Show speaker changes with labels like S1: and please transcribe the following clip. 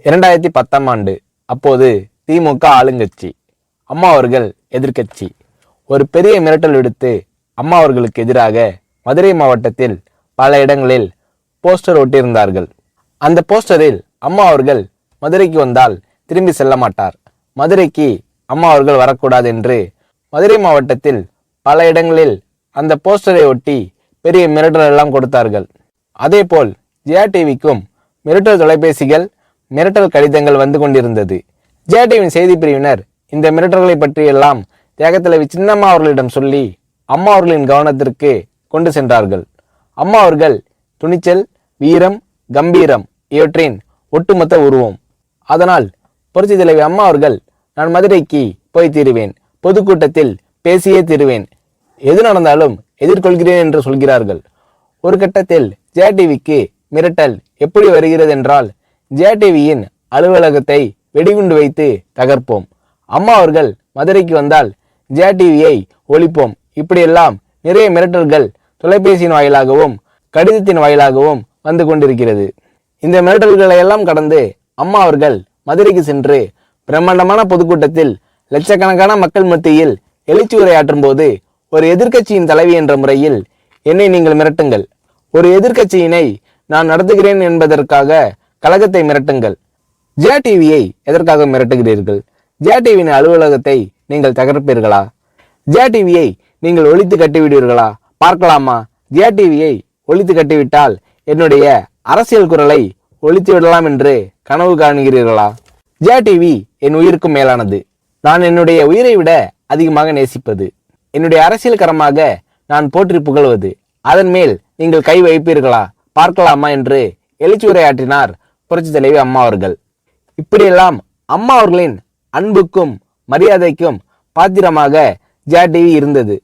S1: 2010ஆம் ஆண்டு. அப்போது திமுக ஆளுங்கட்சி, அம்மா அவர்கள் எதிர்க்கட்சி. ஒரு பெரிய மிரட்டல் விடுத்து அம்மா அவர்களுக்கு எதிராக மதுரை மாவட்டத்தில் பல இடங்களில் போஸ்டர் ஒட்டியிருந்தார்கள். அந்த போஸ்டரில் அம்மா அவர்கள் மதுரைக்கு வந்தால் திரும்பி செல்ல மாட்டார், மதுரைக்கு அம்மா அவர்கள் வரக்கூடாது என்று மதுரை மாவட்டத்தில் பல இடங்களில் அந்த போஸ்டரை ஒட்டி பெரிய மிரட்டல் எல்லாம் கொடுத்தார்கள். அதேபோல் ஜெயா டிவிக்கும் மிரட்டல் தொலைபேசிகள், மிரட்டல் கடிதங்கள் வந்து கொண்டிருந்தது. ஜெயா டிவியின் செய்தி பிரிவினர் இந்த மிரட்டல்களை பற்றியெல்லாம் தியாகத்தலைவி சின்னம்மா அவர்களிடம் சொல்லி அம்மா அவர்களின் கவனத்திற்கு கொண்டு சென்றார்கள். அம்மா அவர்கள் துணிச்சல், வீரம், கம்பீரம் இவற்றின் ஒட்டுமொத்த உருவம். அதனால் புரட்சி தலைவி அம்மா அவர்கள், நான் மதுரைக்கு போய் தீருவேன், பொதுக்கூட்டத்தில் பேசியே தீருவேன், எது நடந்தாலும் எதிர்கொள்கிறேன் என்று சொல்கிறார்கள். ஒரு கட்டத்தில் ஜெயா டிவிக்கு மிரட்டல் எப்படி வருகிறது என்றால், ஜெயா டிவியின் அலுவலகத்தை வெடிகுண்டு வைத்து தகர்ப்போம், அம்மா அவர்கள் மதுரைக்கு வந்தால் ஜெயா டிவியை ஒழிப்போம், இப்படியெல்லாம் நிறைய மிரட்டல்கள் தொலைபேசியின் வாயிலாகவும் கடிதத்தின் வாயிலாகவும் வந்து கொண்டிருக்கிறது. இந்த மிரட்டல்களை எல்லாம் கடந்து அம்மா அவர்கள் மதுரைக்கு சென்று பிரம்மாண்டமான பொதுக்கூட்டத்தில் லட்சக்கணக்கான மக்கள் மத்தியில் எழுச்சி உரையாற்றும் போது, ஒரு எதிர்க்கட்சியின் தலைவி என்ற முறையில் என்னை நீங்கள் மிரட்டுங்கள், ஒரு எதிர்க்கட்சியினை நான் நடத்துகிறேன் என்பதற்காக கழகத்தை மிரட்டுங்கள், ஜெயா டிவியை எதற்காக மிரட்டுகிறீர்கள், ஜெயா டிவியின் அலுவலகத்தை நீங்கள் தகர்ப்பீர்களா, ஜெயா டிவியை நீங்கள் ஒழித்து கட்டிவிடுவீர்களா, பார்க்கலாமா, ஜெயா டிவியை ஒழித்து கட்டிவிட்டால் என்னுடைய அரசியல் குரலை ஒழித்து விடலாம் என்று கனவு காணுகிறீர்களா? ஜெயா டிவி என் உயிருக்கும் மேலானது, நான் என்னுடைய உயிரை விட அதிகமாக நேசிப்பது, என்னுடைய அரசியல் கரமாக நான் போற்றி புகழ்வது, அதன் மேல் நீங்கள் கை வைப்பீர்களா, பார்க்கலாமா என்று எழுச்சி உரையாற்றினார் புரட்சி தலைவி அம்மா அவர்கள். இப்படியெல்லாம் அம்மா அவர்களின் அன்புக்கும் மரியாதைக்கும் பாத்திரமாக ஜெயா டிவி இருந்தது.